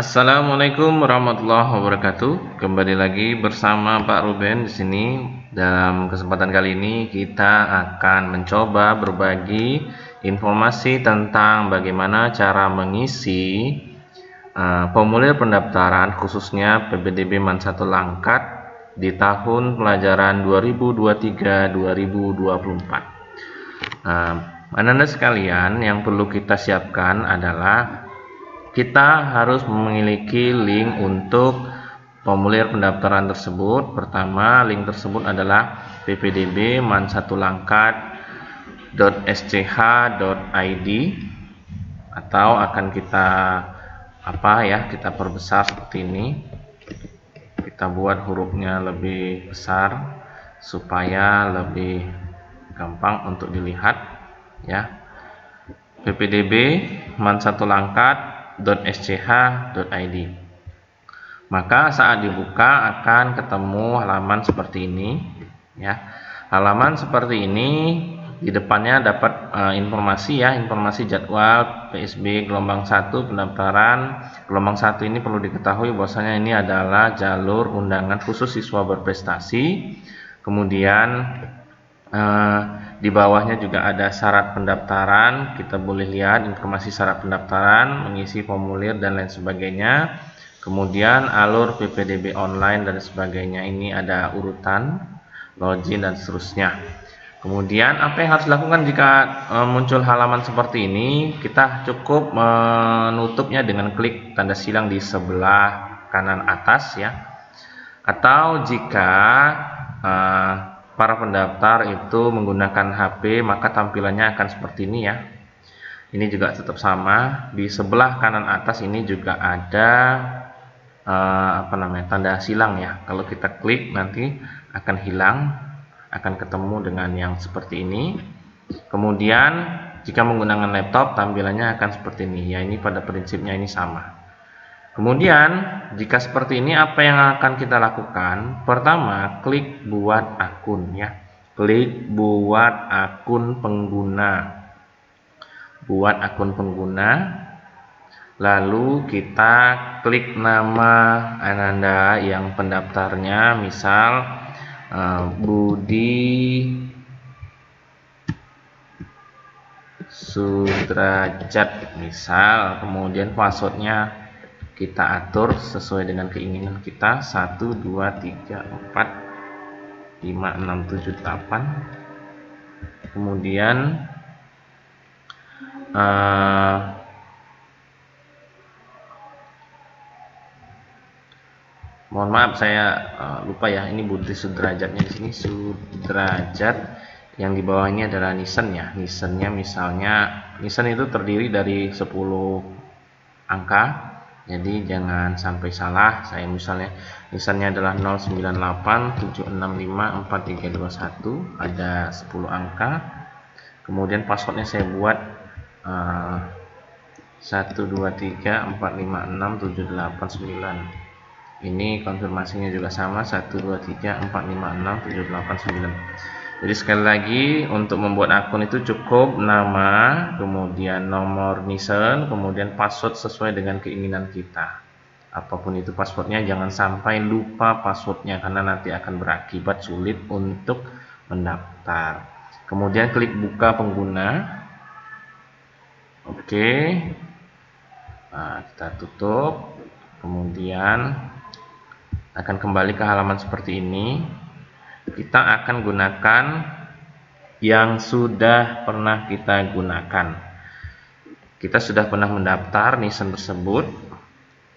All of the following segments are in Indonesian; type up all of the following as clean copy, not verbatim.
Assalamualaikum warahmatullahi wabarakatuh. Kembali lagi bersama Pak Ruben di sini. Dalam kesempatan kali ini kita akan mencoba berbagi informasi tentang bagaimana cara mengisi formulir pendaftaran khususnya PPDB MAN 1 Langkat di tahun pelajaran 2023-2024. Anak-anak sekalian, yang perlu kita siapkan adalah kita harus memiliki link untuk formulir pendaftaran tersebut. Pertama, link tersebut adalah ppdb man1langkat.sch.id, atau akan kita kita perbesar seperti ini. Kita buat hurufnya lebih besar supaya lebih gampang untuk dilihat ya. ppdb man1langkat.sch.id. Maka saat dibuka akan ketemu halaman seperti ini ya. Halaman seperti ini di depannya dapat informasi jadwal PSB gelombang 1 pendaftaran. Gelombang 1 ini perlu diketahui bahwasanya ini adalah jalur undangan khusus siswa berprestasi. Kemudian di bawahnya juga ada syarat pendaftaran. Kita boleh lihat informasi syarat pendaftaran, mengisi formulir dan lain sebagainya. Kemudian alur PPDB online dan sebagainya. Ini ada urutan, login dan seterusnya. Kemudian apa yang harus dilakukan jika muncul halaman seperti ini? Kita cukup menutupnya dengan klik tanda silang di sebelah kanan atas ya. Atau jika para pendaftar itu menggunakan HP, maka tampilannya akan seperti ini ya. Ini juga tetap sama. Di sebelah kanan atas ini juga ada tanda silang ya. Kalau kita klik nanti akan hilang, akan ketemu dengan yang seperti ini. Kemudian jika menggunakan laptop, tampilannya akan seperti ini ya. Ini pada prinsipnya ini sama. Kemudian jika seperti ini, apa yang akan kita lakukan? Pertama, klik buat akun ya. Klik buat akun pengguna. Buat akun pengguna. Lalu kita klik nama Ananda yang pendaftarnya, misal Budi Sudrajat misal. Kemudian passwordnya kita atur sesuai dengan keinginan kita, 1 2 3 4 5 6 7 8. Kemudian mohon maaf saya lupa ya, ini Budi Sudrajatnya di sini Sudrajat. Yang di bawah ini adalah Nisen ya. Nisennya misalnya, Nisen itu terdiri dari 10 angka. Jadi jangan sampai salah. Saya misalnya Nisennya adalah 0987654321, ada 10 angka. Kemudian passwordnya saya buat 123456789. Ini konfirmasinya juga sama, 123456789. Jadi sekali lagi, untuk membuat akun itu cukup nama, kemudian nomor Nisen, kemudian password sesuai dengan keinginan kita. Apapun itu passwordnya, jangan sampai lupa passwordnya karena nanti akan berakibat sulit untuk mendaftar. Kemudian klik buka pengguna. Oke. Nah, kita tutup. Kemudian akan kembali ke halaman seperti ini. Kita akan gunakan yang sudah pernah kita gunakan. Kita sudah pernah mendaftar Nisen tersebut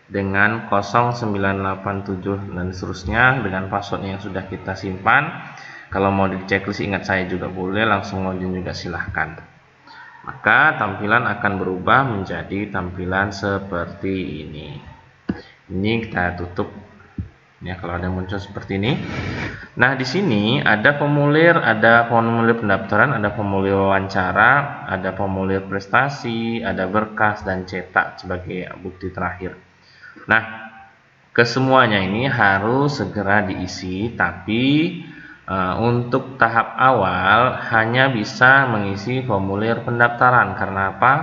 dengan 0987 dan seterusnya, dengan passwordnya yang sudah kita simpan. Kalau mau di checklist ingat saya juga boleh, langsung login juga silahkan. Maka tampilan akan berubah menjadi tampilan seperti ini. Ini kita tutup ya, kalau ada yang muncul seperti ini. Nah, di sini ada formulir pendaftaran, ada formulir wawancara, ada formulir prestasi, ada berkas dan cetak sebagai bukti terakhir. Nah, kesemuanya ini harus segera diisi, tapi untuk tahap awal hanya bisa mengisi formulir pendaftaran. Karena apa?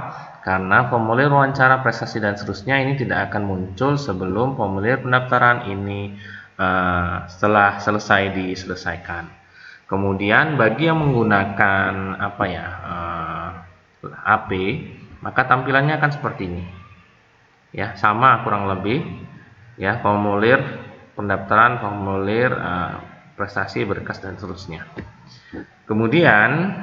karena formulir wawancara prestasi dan seterusnya ini tidak akan muncul sebelum formulir pendaftaran ini setelah selesai diselesaikan. Kemudian bagi yang menggunakan HP, maka tampilannya akan seperti ini. Ya, sama kurang lebih ya, formulir pendaftaran, formulir prestasi, berkas dan seterusnya. Kemudian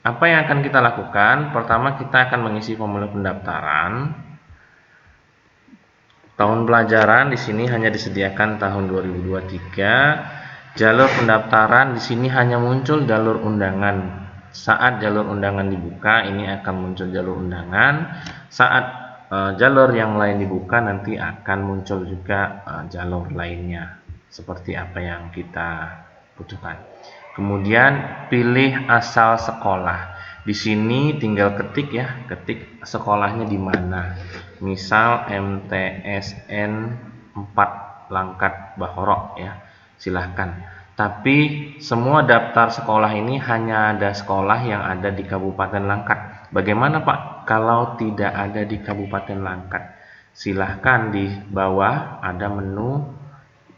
apa yang akan kita lakukan? Pertama, kita akan mengisi formulir pendaftaran. Tahun pelajaran di sini hanya disediakan tahun 2023. Jalur pendaftaran di sini hanya muncul jalur undangan. Saat jalur undangan dibuka, ini akan muncul jalur undangan. Saat jalur yang lain dibuka, nanti akan muncul juga jalur lainnya seperti apa yang kita butuhkan. Kemudian pilih asal sekolah. Di sini tinggal ketik ya, ketik sekolahnya di mana. Misal MTSN 4 Langkat Bahorok ya, silahkan. Tapi semua daftar sekolah ini hanya ada sekolah yang ada di Kabupaten Langkat. Bagaimana Pak kalau tidak ada di Kabupaten Langkat? Silahkan di bawah ada menu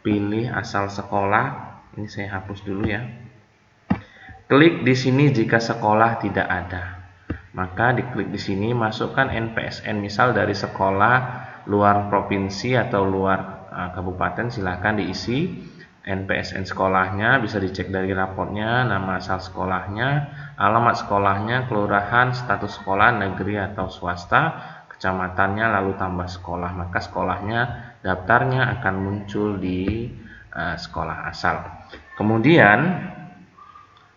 pilih asal sekolah. Ini saya hapus dulu ya. Klik di sini jika sekolah tidak ada. Maka diklik di sini, masukkan NPSN misal dari sekolah luar provinsi atau luar kabupaten, silahkan diisi NPSN sekolahnya, bisa dicek dari raportnya, nama asal sekolahnya, alamat sekolahnya, kelurahan, status sekolah negeri atau swasta, kecamatannya, lalu tambah sekolah. Maka sekolahnya, daftarnya akan muncul di sekolah asal. Kemudian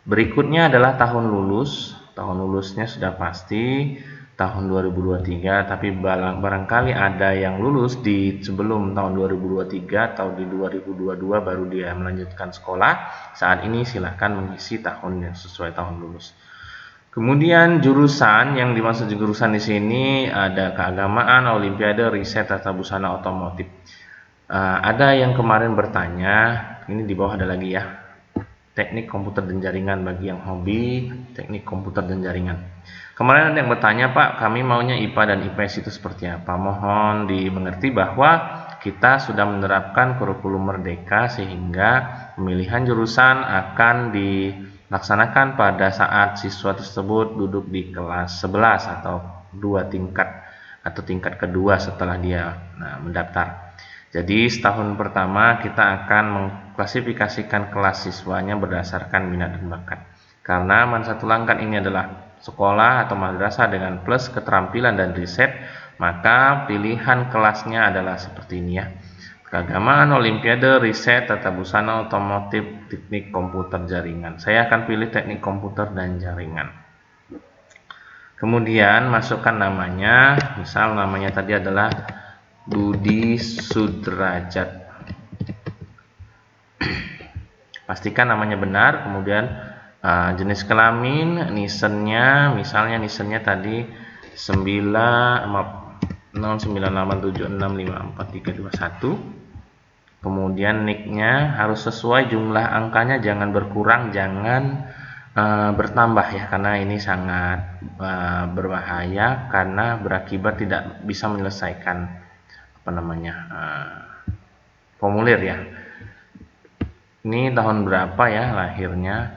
berikutnya adalah tahun lulus. Tahun lulusnya sudah pasti tahun 2023, tapi barangkali ada yang lulus di sebelum tahun 2023 atau di 2022 baru dia melanjutkan sekolah. Saat ini silahkan mengisi tahun yang sesuai tahun lulus. Kemudian jurusan, yang dimaksud jurusan di sini ada keagamaan, olimpiade, riset, tata busana, otomotif. Ada yang kemarin bertanya, ini di bawah ada lagi ya, teknik komputer dan jaringan bagi yang hobi teknik komputer dan jaringan. Kemarin ada yang bertanya, Pak, kami maunya IPA dan IPS itu seperti apa? Mohon dimengerti bahwa kita sudah menerapkan kurikulum merdeka sehingga pemilihan jurusan akan dilaksanakan pada saat siswa tersebut duduk di kelas 11 atau 2 tingkat atau tingkat kedua setelah dia mendaftar. Jadi setahun pertama kita akan mengklasifikasikan kelas siswanya berdasarkan minat dan bakat. Karena Mansatu Langkat ini adalah sekolah atau madrasah dengan plus keterampilan dan riset, maka pilihan kelasnya adalah seperti ini ya. Keagamaan, olimpiade, riset, tata busana, otomotif, teknik komputer jaringan. Saya akan pilih teknik komputer dan jaringan. Kemudian masukkan namanya, misal namanya tadi adalah Budi Sudrajat. Pastikan namanya benar. Kemudian jenis kelamin, nisennya, misalnya nisennya tadi 0987654321. Kemudian nicknya harus sesuai jumlah angkanya, jangan berkurang, jangan bertambah ya, karena ini sangat berbahaya karena berakibat tidak bisa menyelesaikan formulir ya. Ini tahun berapa ya lahirnya?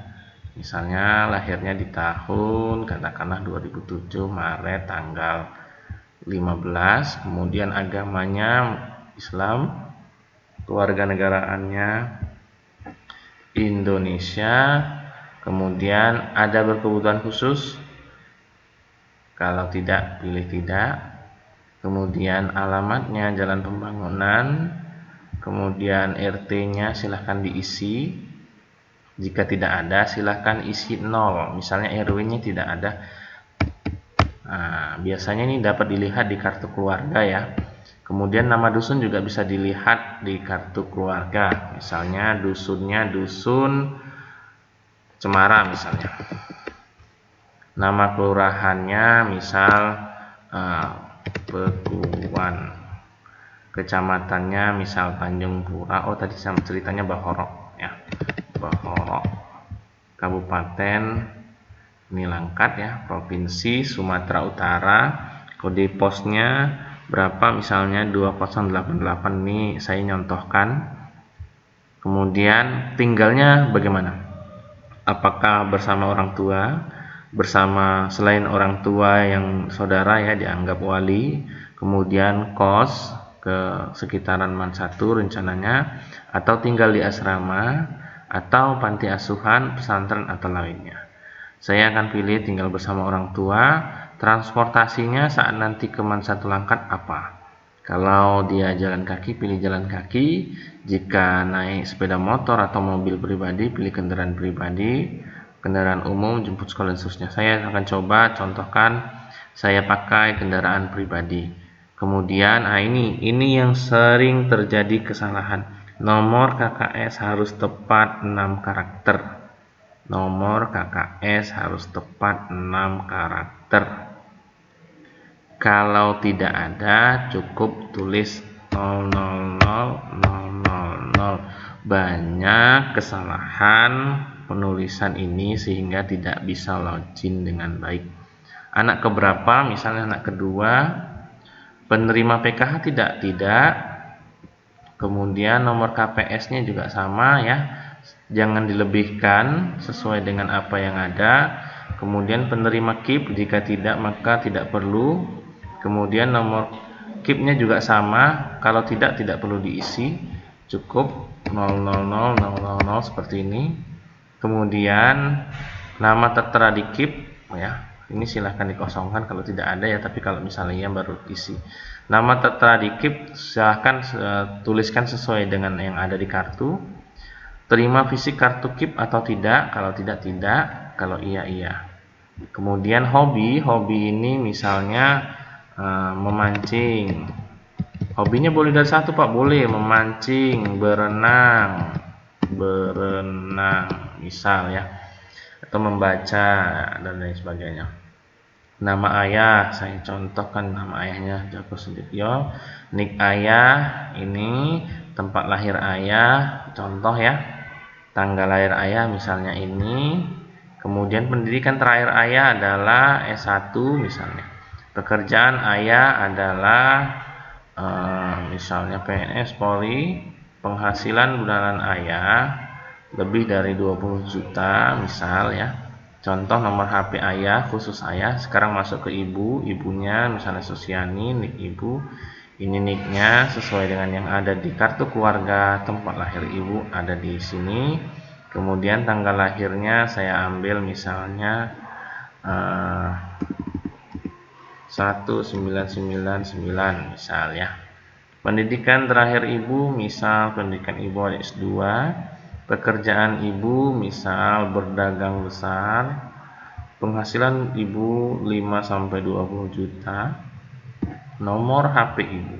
Misalnya lahirnya di tahun katakanlah 2007 Maret tanggal 15, kemudian agamanya Islam, kewarganegaraannya Indonesia, kemudian ada berkebutuhan khusus, kalau tidak pilih tidak. Kemudian alamatnya Jalan Pembangunan, kemudian RT-nya silahkan diisi. Jika tidak ada silahkan isi 0, misalnya RW-nya tidak ada. Biasanya ini dapat dilihat di kartu keluarga ya. Kemudian nama dusun juga bisa dilihat di kartu keluarga, misalnya dusunnya dusun Cemara misalnya. Nama kelurahannya misal Pekuan, kecamatannya misal Tanjung Pura. Oh tadi sama ceritanya Bahorok ya, Bahorok. Kabupaten ini Langkat ya, Provinsi Sumatera Utara. Kode posnya berapa, misalnya 2088, ini saya nyontohkan. Kemudian tinggalnya bagaimana? Apakah bersama orang tua, bersama selain orang tua yang saudara ya dianggap wali, kemudian kos ke sekitaran Man 1 rencananya, atau tinggal di asrama atau panti asuhan, pesantren atau lainnya. Saya akan pilih tinggal bersama orang tua. Transportasinya saat nanti ke Man 1 Langkat apa? Kalau dia jalan kaki, pilih jalan kaki. Jika naik sepeda motor atau mobil pribadi, pilih kendaraan pribadi. Kendaraan umum, jemput sekolah dan seterusnya. Saya akan coba contohkan saya pakai kendaraan pribadi. Kemudian, ini yang sering terjadi kesalahan. Nomor KKS harus tepat 6 karakter. Nomor KKS harus tepat 6 karakter. Kalau tidak ada, cukup tulis 000 000. Banyak kesalahan penulisan ini sehingga tidak bisa login dengan baik. Anak keberapa? Misalnya anak kedua. Penerima PKH tidak. Kemudian nomor KPS-nya juga sama ya. Jangan dilebihkan sesuai dengan apa yang ada. Kemudian penerima KIP, jika tidak maka tidak perlu. Kemudian nomor KIP-nya juga sama, kalau tidak perlu diisi, cukup 000 seperti ini. Kemudian nama tertera di KIP ya, ini silahkan dikosongkan kalau tidak ada ya, tapi kalau misalnya baru isi. Nama tertera di KIP silahkan tuliskan sesuai dengan yang ada di kartu. Terima fisik kartu KIP atau tidak, kalau tidak, kalau iya. Kemudian hobi ini misalnya memancing. Hobinya boleh dari satu Pak, boleh memancing, berenang misal ya, atau membaca dan lain sebagainya. Nama ayah, saya contohkan nama ayahnya Joko Sudibyo. Nik ayah ini tempat lahir ayah, contoh ya, tanggal lahir ayah misalnya ini. Kemudian pendidikan terakhir ayah adalah S1 misalnya. Pekerjaan ayah adalah misalnya PNS Polri. Penghasilan bulanan ayah lebih dari 20 juta misal ya. Contoh nomor HP ayah, khusus ayah. Sekarang masuk ke ibunya misalnya Susiani, nik ibu. Ini niknya sesuai dengan yang ada di kartu keluarga. Tempat lahir ibu ada di sini. Kemudian tanggal lahirnya saya ambil misalnya 1999 misal ya. Pendidikan terakhir ibu misal pendidikan ibu S2. Pekerjaan ibu misal berdagang besar. Penghasilan ibu 5-20 juta. Nomor HP ibu.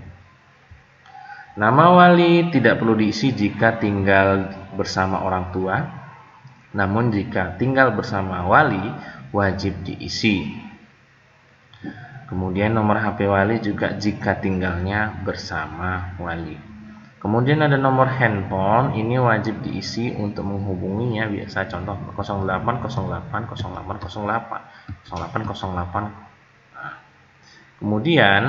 Nama wali tidak perlu diisi jika tinggal bersama orang tua. Namun jika tinggal bersama wali wajib diisi. Kemudian nomor HP wali juga jika tinggalnya bersama wali. Kemudian ada nomor handphone, ini wajib diisi untuk menghubunginya. Biasa contoh 0808. Kemudian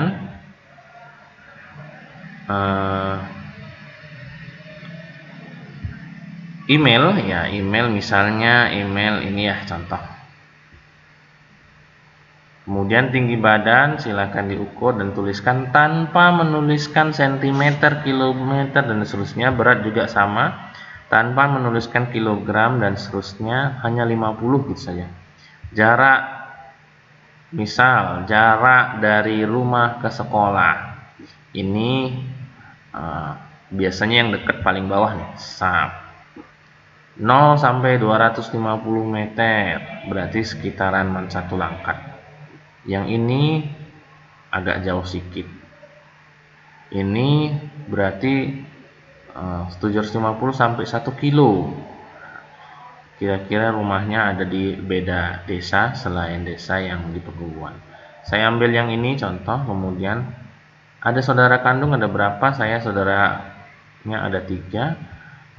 email misalnya email ini ya contoh. Kemudian tinggi badan silakan diukur dan tuliskan tanpa menuliskan sentimeter, kilometer dan seterusnya. Berat juga sama tanpa menuliskan kilogram dan seterusnya, hanya 50 gitu saja. Jarak misal jarak dari rumah ke sekolah. Ini biasanya yang dekat paling bawah nih, 0 sampai 250 meter, berarti sekitaran Man 1 Langkat. Yang ini agak jauh sedikit. Ini berarti 750 sampai 1 kilo. Kira-kira rumahnya ada di beda desa selain desa yang di perguruan. Saya ambil yang ini contoh. Kemudian ada saudara kandung ada berapa? Saya saudaranya ada 3.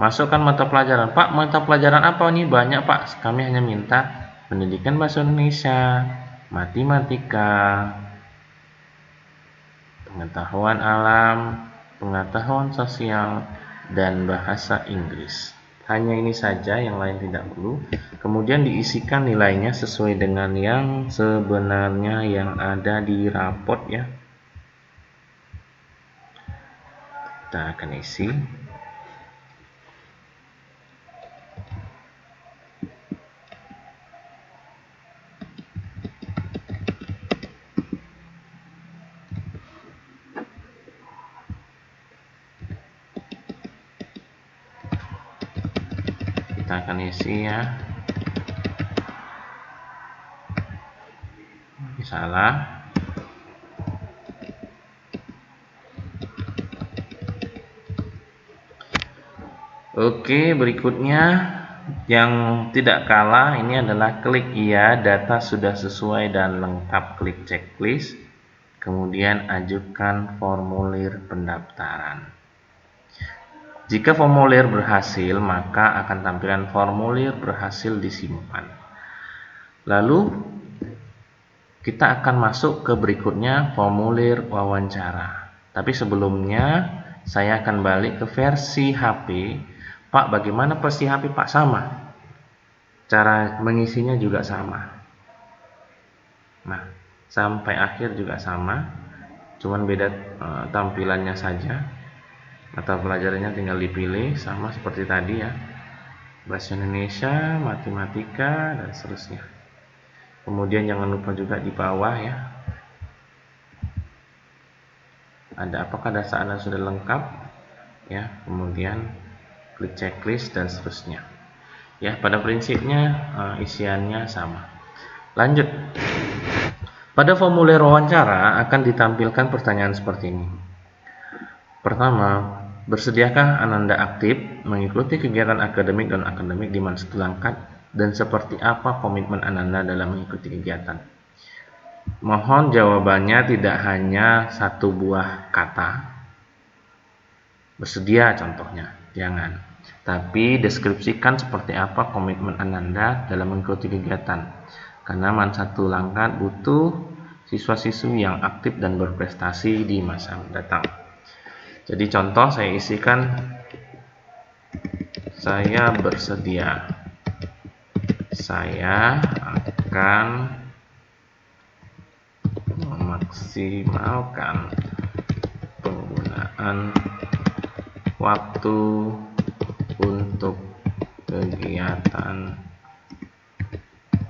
Masukkan mata pelajaran. Pak, mata pelajaran apa nih? Banyak Pak. Kami hanya minta pendidikan bahasa Indonesia, matematika, pengetahuan alam, pengetahuan sosial, dan bahasa Inggris. Hanya ini saja, yang lain tidak perlu. Kemudian diisikan nilainya sesuai dengan yang sebenarnya yang ada di rapot ya. Kita akan isi. Kita akan isi ya. Salah. Oke, berikutnya yang tidak kalah ini adalah klik iya, data sudah sesuai dan lengkap, klik checklist, kemudian ajukan formulir pendaftaran. Jika formulir berhasil, maka akan tampilan formulir berhasil disimpan. Lalu kita akan masuk ke berikutnya, formulir wawancara. Tapi sebelumnya saya akan balik ke versi HP. Pak, bagaimana versi HP Pak? Sama. Cara mengisinya juga sama. Nah, sampai akhir juga sama. Cuman beda tampilannya saja. Mata pelajarannya tinggal dipilih, sama seperti tadi ya. Bahasa Indonesia, matematika, dan seterusnya. Kemudian jangan lupa juga di bawah ya. Ada apakah data Anda sudah lengkap? Ya, kemudian klik checklist dan seterusnya. Ya, pada prinsipnya isiannya sama. Lanjut. Pada formulir wawancara akan ditampilkan pertanyaan seperti ini. Pertama, bersediakah Ananda aktif mengikuti kegiatan akademik dan akademik di Mansatu Langkat, dan seperti apa komitmen Ananda dalam mengikuti kegiatan? Mohon jawabannya tidak hanya satu buah kata. Bersedia contohnya, jangan. Tapi deskripsikan seperti apa komitmen Ananda dalam mengikuti kegiatan. Karena Mansatu Langkat butuh siswa-siswi yang aktif dan berprestasi di masa mendatang. Jadi contoh saya isikan, saya bersedia, saya akan memaksimalkan penggunaan waktu untuk kegiatan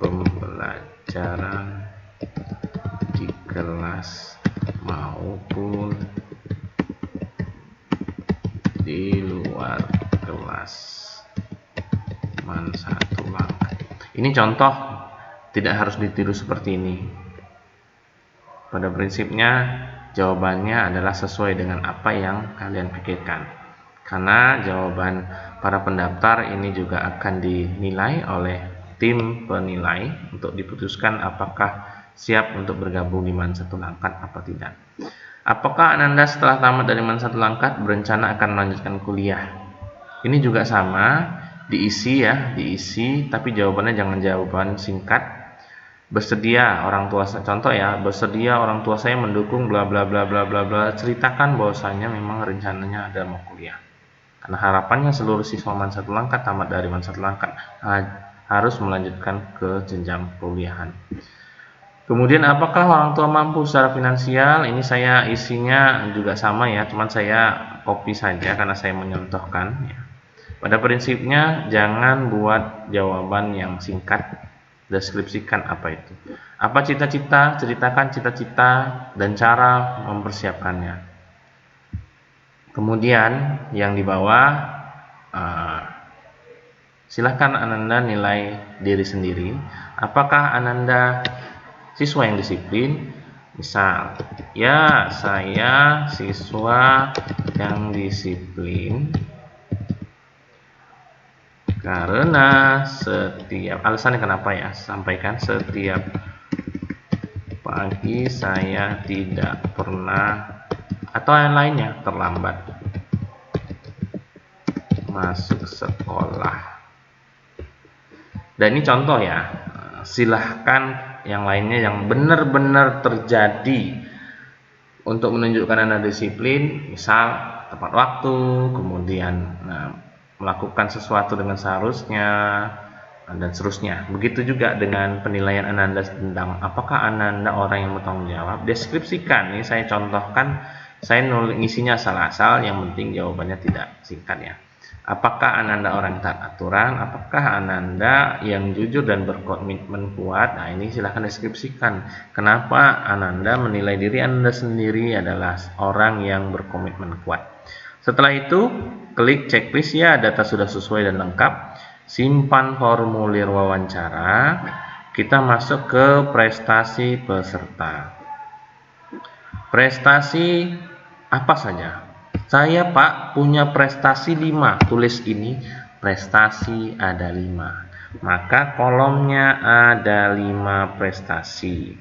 pembelajaran di kelas maupun di luar kelas Mansatu Langkat. Ini contoh, tidak harus ditiru seperti ini. Pada prinsipnya jawabannya adalah sesuai dengan apa yang kalian pikirkan. Karena jawaban para pendaftar ini juga akan dinilai oleh tim penilai untuk diputuskan apakah siap untuk bergabung di Mansatu Langkat apa tidak. Apakah Ananda setelah tamat dari Mansatu Langkat berencana akan melanjutkan kuliah? Ini juga sama, diisi ya, diisi, tapi jawabannya jangan jawaban singkat. Bersedia orang tua saya, contoh ya, bersedia orang tua saya mendukung bla bla bla bla bla bla. Ceritakan bahwasanya memang rencananya ada mau kuliah. Karena harapannya seluruh siswa Mansatu Langkat tamat dari Mansatu Langkat harus melanjutkan ke jenjang kuliahan. Kemudian apakah orang tua mampu secara finansial? Ini saya isinya juga sama ya, cuman saya copy saja karena saya menyontohkan ya. Pada prinsipnya jangan buat jawaban yang singkat, deskripsikan apa itu. Apa cita-cita? Ceritakan cita-cita dan cara mempersiapkannya. Kemudian yang di bawah silahkan Ananda nilai diri sendiri. Apakah Ananda siswa yang disiplin? Misal, ya saya siswa yang disiplin karena setiap, alasannya kenapa ya, sampaikan, setiap pagi saya tidak pernah atau yang lainnya terlambat masuk sekolah. Dan ini contoh ya, silahkan yang lainnya yang benar-benar terjadi untuk menunjukkan Anda disiplin, misal tepat waktu, kemudian melakukan sesuatu dengan seharusnya, dan seterusnya. Begitu juga dengan penilaian Ananda tentang apakah Ananda orang yang bertanggung jawab. Deskripsikan, ini saya contohkan, saya nulis isinya asal-asal, yang penting jawabannya tidak singkat ya. Apakah Ananda orang taat aturan? Apakah Ananda yang jujur dan berkomitmen kuat? Nah, ini silahkan deskripsikan. Kenapa Ananda menilai diri Anda sendiri adalah orang yang berkomitmen kuat? Setelah itu, klik checklist ya, data sudah sesuai dan lengkap. Simpan formulir wawancara. Kita masuk ke prestasi peserta. Prestasi apa saja? Saya Pak punya prestasi 5. Tulis ini, prestasi ada 5. Maka kolomnya ada 5 prestasi.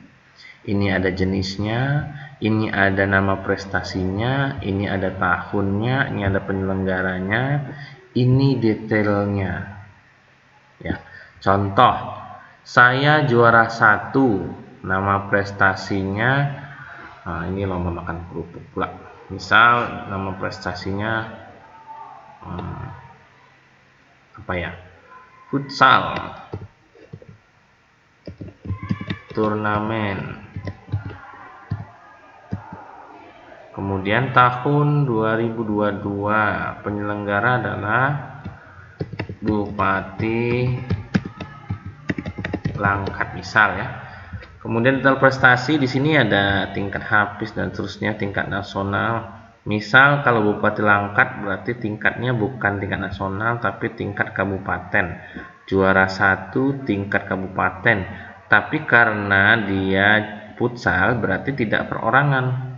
Ini ada jenisnya, ini ada nama prestasinya, ini ada tahunnya, ini ada penyelenggaranya, ini detailnya. Ya, contoh, saya juara 1, nama prestasinya, ini lomba makan kerupuk pula. Misal nama prestasinya apa ya? Futsal turnamen. Kemudian tahun 2022 penyelenggara adalah Bupati Langkat misal ya. Kemudian detail prestasi di sini ada tingkat habis dan seterusnya, tingkat nasional. Misal kalau Bupati Langkat berarti tingkatnya bukan tingkat nasional tapi tingkat kabupaten. Juara 1 tingkat kabupaten. Tapi karena dia futsal berarti tidak perorangan.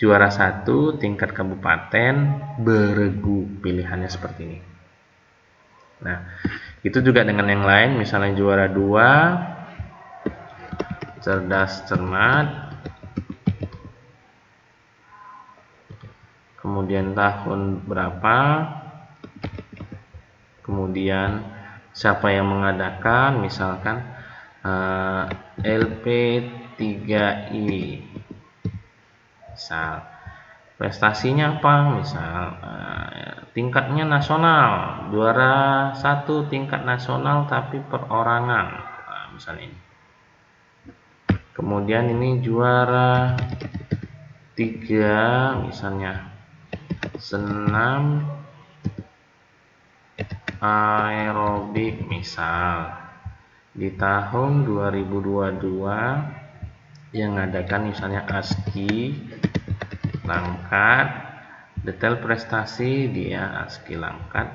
Juara 1 tingkat kabupaten beregu, pilihannya seperti ini. Nah, itu juga dengan yang lain, misalnya juara 2 cerdas cermat, kemudian tahun berapa, kemudian siapa yang mengadakan, misalkan LP3I, misal prestasinya apa, misal tingkatnya nasional, juara 1 tingkat nasional tapi perorangan, misalnya ini. Kemudian ini juara 3 misalnya senam aerobik misal di tahun 2022 yang ngadakan misalnya ASKI Langkat. Detail prestasi dia ASKI Langkat.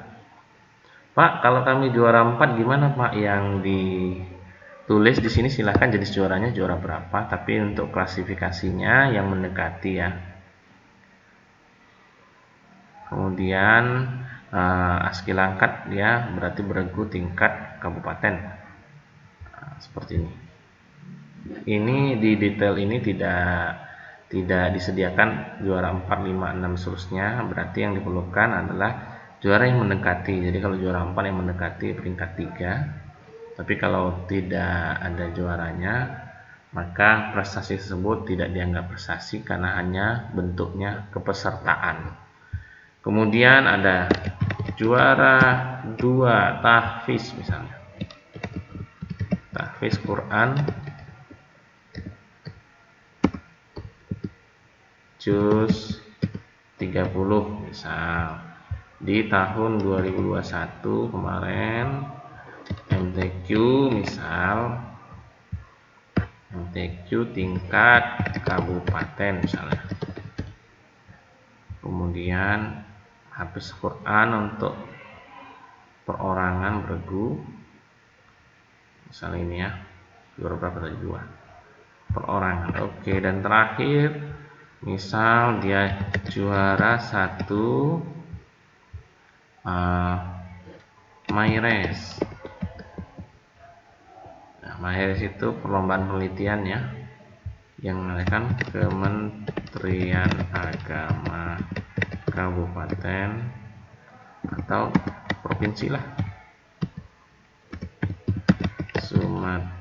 Pak, kalau kami juara 4 gimana Pak? Yang ditulis di sini silahkan jenis juaranya juara berapa, tapi untuk klasifikasinya yang mendekati ya. Kemudian ASKI Langkat dia berarti beregu tingkat kabupaten. Seperti ini. Ini di detail ini tidak disediakan juara 4, 5, 6 seterusnya. Berarti yang diperlukan adalah juara yang mendekati. Jadi kalau juara 4 yang mendekati peringkat 3. Tapi kalau tidak ada juaranya, maka prestasi tersebut tidak dianggap prestasi karena hanya bentuknya kepesertaan. Kemudian ada juara 2 tahfiz misalnya. Tahfiz Quran juz 30 misal di tahun 2021 kemarin. MTQ misal MTQ tingkat kabupaten misalnya. Kemudian habis Quran untuk perorangan beregu misalnya ini ya, juara berapa tadi, 2 perorangan. Oke, dan terakhir misal dia juara 1 MyRes. Nah, MyRes itu perlombaan penelitian ya yang mengadakan Kementerian Agama kabupaten atau provinsi lah, Sumatera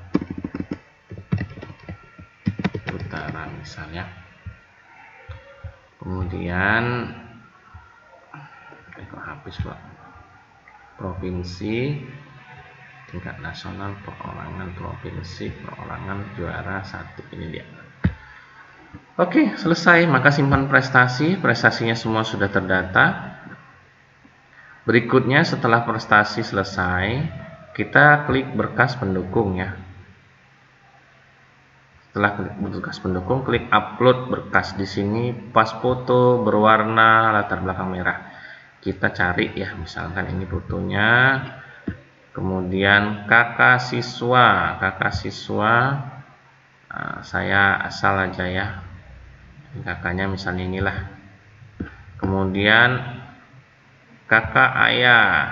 Utara misalnya. Kemudian kok habis Pak. Provinsi, tingkat nasional, perorangan provinsi, perorangan juara 1. Ini dia. Oke, selesai. Maka simpan prestasi. Prestasinya semua sudah terdata. Berikutnya setelah prestasi selesai, kita klik berkas pendukung ya. Setelah klik berkas pendukung, klik upload berkas. Di sini pas foto berwarna latar belakang merah. Kita cari ya, misalkan ini fotonya. Kemudian kakak siswa, saya asal aja ya. Kakaknya misalnya inilah. Kemudian kakak ayah.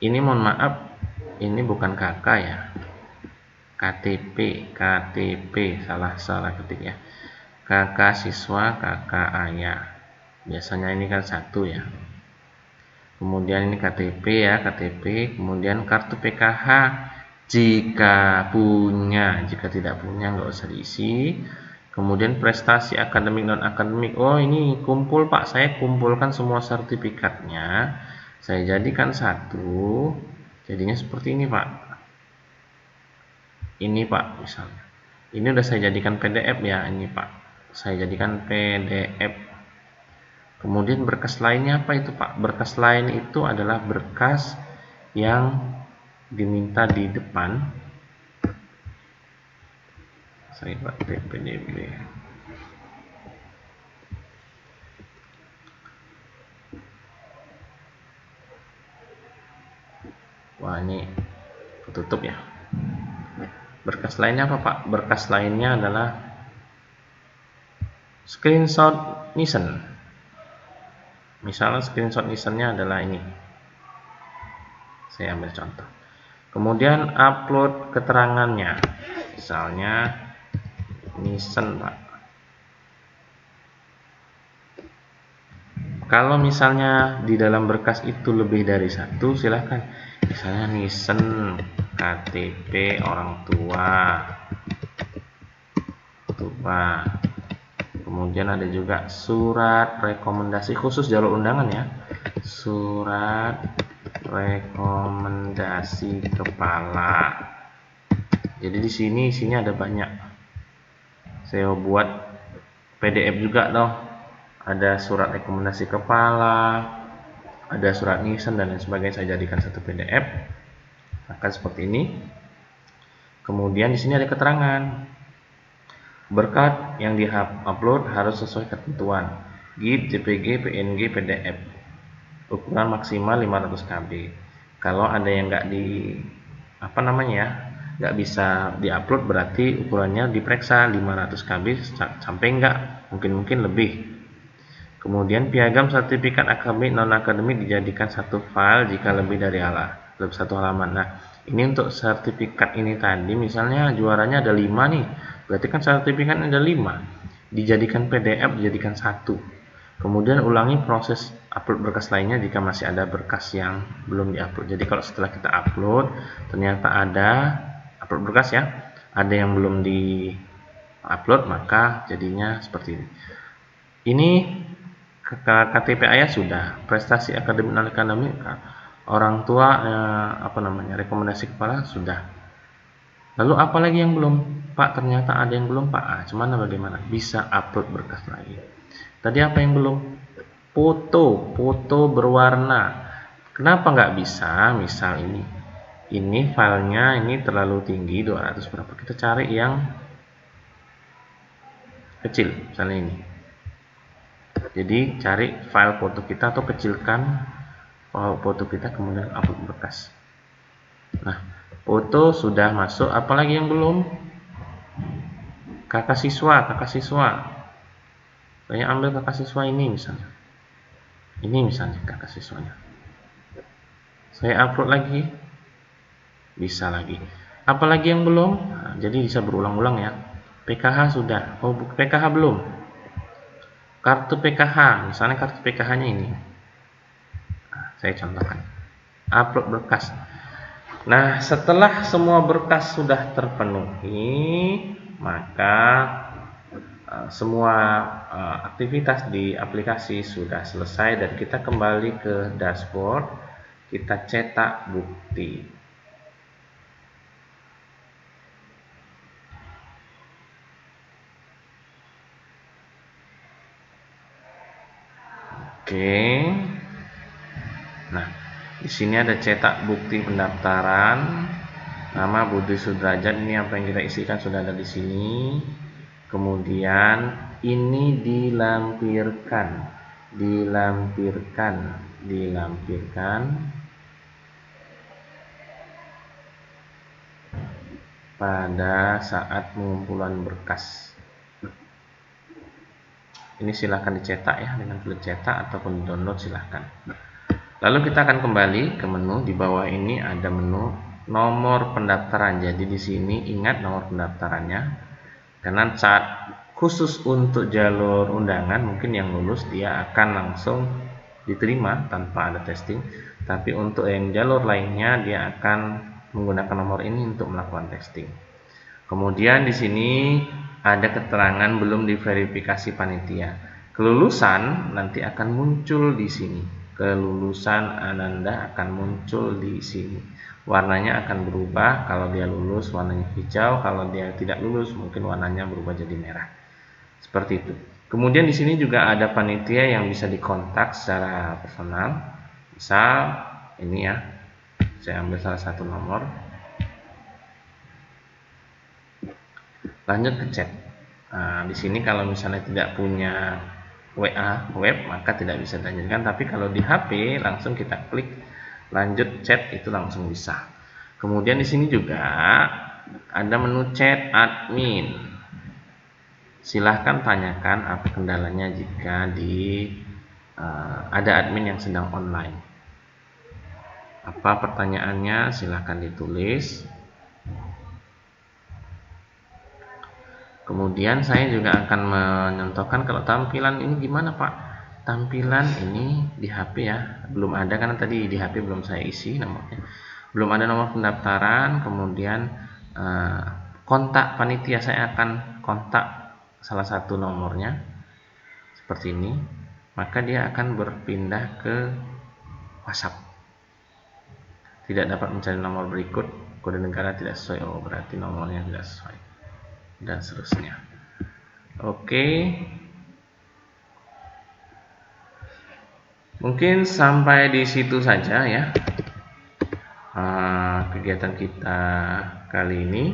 Ini mohon maaf, ini bukan kakak ya. KTP, salah ketik ya. Kakak siswa, kakak ayah. Biasanya ini kan satu ya. Kemudian ini KTP ya, kemudian kartu PKH jika punya, jika tidak punya nggak usah diisi. Kemudian prestasi akademik non akademik. Oh, ini kumpul Pak, saya kumpulkan semua sertifikatnya, saya jadikan satu, jadinya seperti ini Pak. Ini Pak misalnya. Ini udah saya jadikan PDF ya, ini Pak. Saya jadikan PDF. Kemudian berkas lainnya apa itu Pak? Berkas lain itu adalah berkas yang diminta di depan. Saya pakai PDB. Wah, ini tutup ya. Berkas lainnya apa Pak? Berkas lainnya adalah screenshot Nissan. Misalnya screenshot Nissan-nya adalah ini. Saya ambil contoh. Kemudian upload keterangannya. Misalnya Nissan Pak. Kalau misalnya di dalam berkas itu lebih dari satu, silahkan. Misalnya Nissan, KTP orang tua. Kemudian ada juga surat rekomendasi khusus jalur undangan ya. Surat rekomendasi kepala. Jadi di sini isinya ada banyak. Saya buat PDF juga loh. Ada surat rekomendasi kepala, ada surat nisan dan lain sebagainya. Saya jadikan satu PDF. Akan seperti ini. Kemudian di sini ada keterangan. Berkas yang di-upload harus sesuai ketentuan GIF, JPG, PNG, PDF. Ukuran maksimal 500 KB. Kalau ada yang nggak nggak bisa di-upload, berarti ukurannya diperiksa 500 KB sampai nggak, mungkin lebih. Kemudian piagam sertifikat akademik non akademik dijadikan satu file jika lebih dari satu halaman. Nah, ini untuk sertifikat ini tadi, misalnya juaranya ada 5 nih. Berarti kan sertifikatnya ada 5, dijadikan PDF, dijadikan satu. Kemudian ulangi proses upload berkas lainnya jika masih ada berkas yang belum diupload. Jadi kalau setelah kita upload ternyata ada upload berkas ya, ada yang belum di-upload, maka jadinya seperti ini. Ini KTP ayah sudah, prestasi akademik non akademik, orang tua rekomendasi kepala sudah. Lalu apa lagi yang belum Pak? Ternyata ada yang belum Pak. Cuman bagaimana? Bisa upload berkas lagi. Tadi apa yang belum? Foto berwarna. Kenapa nggak bisa? Misal ini filenya ini terlalu tinggi, 200 berapa? Kita cari yang kecil, misalnya ini. Jadi cari file foto kita atau kecilkan foto kita, kemudian upload berkas. Nah, foto sudah masuk, apalagi yang belum? Kakak siswa. Saya ambil kakak siswa ini misalnya. Ini misalnya kakak siswanya. Saya upload lagi. Bisa lagi. Apalagi yang belum? Nah, jadi bisa berulang-ulang ya. PKH sudah. Oh, PKH belum. Kartu PKH, misalnya kartu PKH-nya ini. Nah, saya contohkan. Upload berkas. Nah, setelah semua berkas sudah terpenuhi, maka semua aktivitas di aplikasi sudah selesai dan kita kembali ke dashboard, kita cetak bukti. Oke. Nah, di sini ada cetak bukti pendaftaran. Nama Budi Sudrajat, ini apa yang kita isikan sudah ada di sini. Kemudian ini dilampirkan pada saat pengumpulan berkas. Ini silahkan dicetak ya dengan klik cetak ataupun download silahkan. Lalu kita akan kembali ke menu. Di bawah ini ada menu nomor pendaftaran. Jadi di sini ingat nomor pendaftarannya, karena saat khusus untuk jalur undangan mungkin yang lulus dia akan langsung diterima tanpa ada testing, tapi untuk yang jalur lainnya dia akan menggunakan nomor ini untuk melakukan testing. Kemudian di sini ada keterangan belum diverifikasi panitia. Kelulusan nanti akan muncul di sini. Kelulusan Ananda akan muncul di sini. Warnanya akan berubah, kalau dia lulus warnanya hijau, kalau dia tidak lulus mungkin warnanya berubah jadi merah. Seperti itu. Kemudian di sini juga ada panitia yang bisa dikontak secara personal. Misal ini ya, saya ambil salah satu nomor. Lanjut ke chat. Nah, di sini kalau misalnya tidak punya WA web maka tidak bisa dilanjutkan, tapi kalau di HP langsung kita klik lanjut chat itu langsung bisa. Kemudian di sini juga ada menu chat admin. Silahkan tanyakan apa kendalanya jika ada admin yang sedang online. Apa pertanyaannya silahkan ditulis. Kemudian saya juga akan mencontohkan kalau tampilan ini gimana Pak. Tampilan ini di HP ya, belum ada karena tadi di HP belum saya isi nomornya. Belum ada nomor pendaftaran. Kemudian kontak panitia, saya akan kontak salah satu nomornya seperti ini, maka dia akan berpindah ke WhatsApp. Tidak dapat mencari nomor berikut, kode negara tidak sesuai, oh berarti nomornya tidak sesuai, dan seterusnya. Oke, mungkin sampai di situ saja ya kegiatan kita kali ini.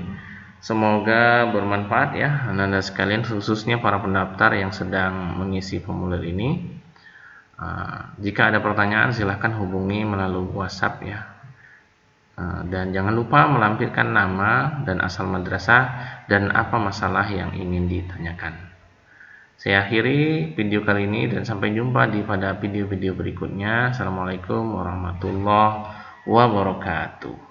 Semoga bermanfaat ya Anda sekalian, khususnya para pendaftar yang sedang mengisi formulir ini. Jika ada pertanyaan silahkan hubungi melalui WhatsApp ya. Dan jangan lupa melampirkan nama dan asal madrasah dan apa masalah yang ingin ditanyakan. Saya akhiri video kali ini dan sampai jumpa pada video-video berikutnya. Assalamualaikum warahmatullahi wabarakatuh.